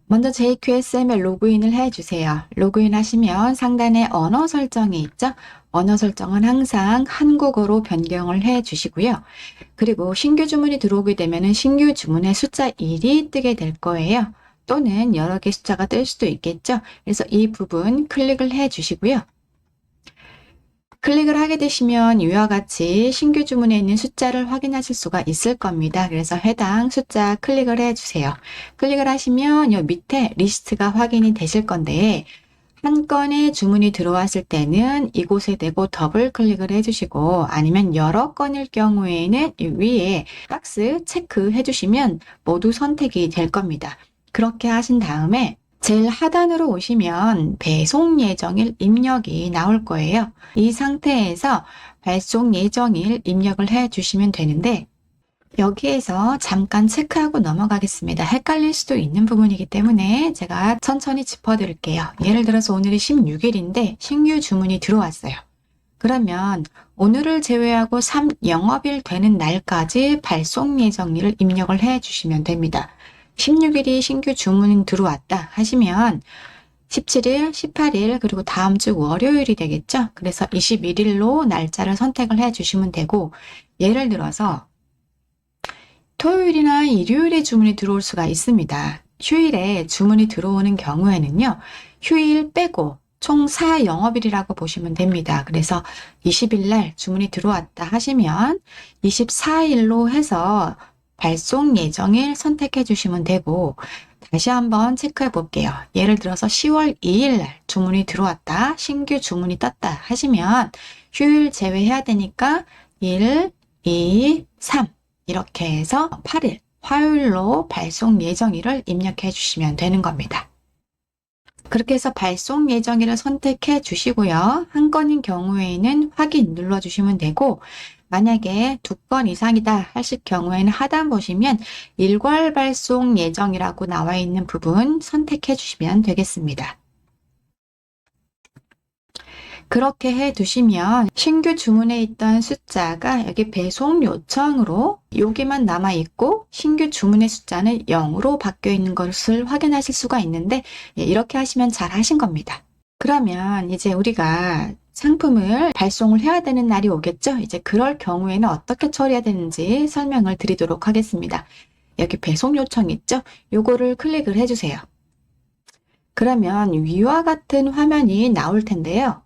먼저 JQSM에 로그인을 해주세요. 로그인 하시면 상단에 언어 설정이 있죠? 언어 설정은 항상 한국어로 변경을 해 주시고요. 그리고 신규 주문이 들어오게 되면 신규 주문의 숫자 1이 뜨게 될 거예요. 또는 여러 개 숫자가 뜰 수도 있겠죠? 그래서 이 부분 클릭을 해 주시고요. 클릭을 하게 되시면 이와 같이 신규 주문에 있는 숫자를 확인하실 수가 있을 겁니다. 그래서 해당 숫자 클릭을 해주세요. 클릭을 하시면 이 밑에 리스트가 확인이 되실 건데 한 건의 주문이 들어왔을 때는 이곳에 대고 더블 클릭을 해주시고 아니면 여러 건일 경우에는 이 위에 박스 체크해 주시면 모두 선택이 될 겁니다. 그렇게 하신 다음에 제일 하단으로 오시면 배송 예정일 입력이 나올 거예요. 이 상태에서 발송 예정일 입력을 해 주시면 되는데 여기에서 잠깐 체크하고 넘어가겠습니다. 헷갈릴 수도 있는 부분이기 때문에 제가 천천히 짚어드릴게요. 예를 들어서 오늘이 16일인데 신규 주문이 들어왔어요. 그러면 오늘을 제외하고 3영업일 되는 날까지 발송 예정일을 입력을 해 주시면 됩니다. 16일이 신규 주문이 들어왔다 하시면 17일, 18일, 그리고 다음 주 월요일이 되겠죠? 그래서 21일로 날짜를 선택을 해 주시면 되고 예를 들어서 토요일이나 일요일에 주문이 들어올 수가 있습니다. 휴일에 주문이 들어오는 경우에는요. 휴일 빼고 총 4영업일이라고 보시면 됩니다. 그래서 20일 날 주문이 들어왔다 하시면 24일로 해서 발송 예정일 선택해 주시면 되고 다시 한번 체크해 볼게요. 예를 들어서 10월 2일 날 주문이 들어왔다, 신규 주문이 떴다 하시면 휴일 제외해야 되니까 1, 2, 3 이렇게 해서 8일 화요일로 발송 예정일을 입력해 주시면 되는 겁니다. 그렇게 해서 발송 예정일을 선택해 주시고요. 한 건인 경우에는 확인 눌러 주시면 되고 만약에 2건 이상이다 하실 경우에는 하단 보시면 일괄 발송 예정이라고 나와 있는 부분 선택해 주시면 되겠습니다. 그렇게 해 두시면 신규 주문에 있던 숫자가 여기 배송 요청으로 여기만 남아 있고 신규 주문의 숫자는 0으로 바뀌어 있는 것을 확인하실 수가 있는데 이렇게 하시면 잘 하신 겁니다. 그러면 이제 우리가 상품을 발송을 해야 되는 날이 오겠죠? 이제 그럴 경우에는 어떻게 처리해야 되는지 설명을 드리도록 하겠습니다. 여기 배송 요청 있죠? 요거를 클릭을 해주세요. 그러면 위와 같은 화면이 나올 텐데요.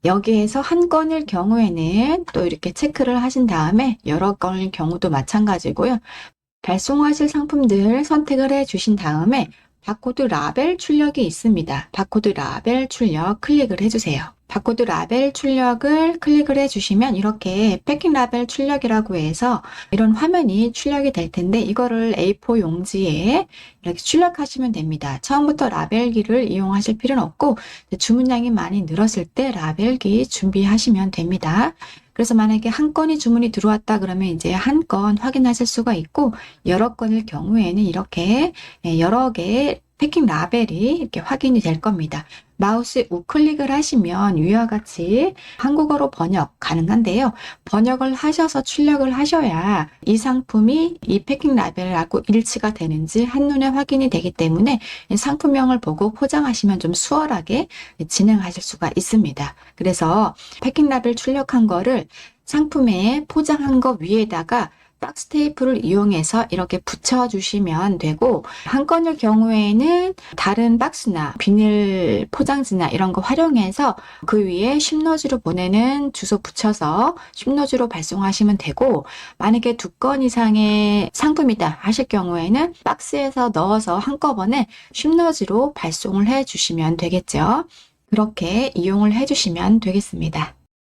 여기에서 한 건일 경우에는 또 이렇게 체크를 하신 다음에 여러 건일 경우도 마찬가지고요. 발송하실 상품들 선택을 해 주신 다음에 바코드 라벨 출력이 있습니다. 바코드 라벨 출력 클릭을 해주세요. 바코드 라벨 출력을 클릭을 해주시면 이렇게 패킹 라벨 출력이라고 해서 이런 화면이 출력이 될 텐데 이거를 A4 용지에 이렇게 출력하시면 됩니다. 처음부터 라벨기를 이용하실 필요는 없고 주문량이 많이 늘었을 때 라벨기 준비하시면 됩니다. 그래서 만약에 한 건이 주문이 들어왔다 그러면 이제 한 건 확인하실 수가 있고 여러 건일 경우에는 이렇게 여러 개의 패킹 라벨이 이렇게 확인이 될 겁니다. 마우스 우클릭을 하시면 위와 같이 한국어로 번역 가능한데요. 번역을 하셔서 출력을 하셔야 이 상품이 이 패킹 라벨하고 일치가 되는지 한눈에 확인이 되기 때문에 상품명을 보고 포장하시면 좀 수월하게 진행하실 수가 있습니다. 그래서 패킹 라벨 출력한 거를 상품에 포장한 거 위에다가 박스 테이프를 이용해서 이렇게 붙여주시면 되고 한 건일 경우에는 다른 박스나 비닐 포장지나 이런 거 활용해서 그 위에 쉽노즈로 보내는 주소 붙여서 쉽노즈로 발송하시면 되고 만약에 2건 이상의 상품이다 하실 경우에는 박스에서 넣어서 한꺼번에 쉽노즈로 발송을 해 주시면 되겠죠. 그렇게 이용을 해 주시면 되겠습니다.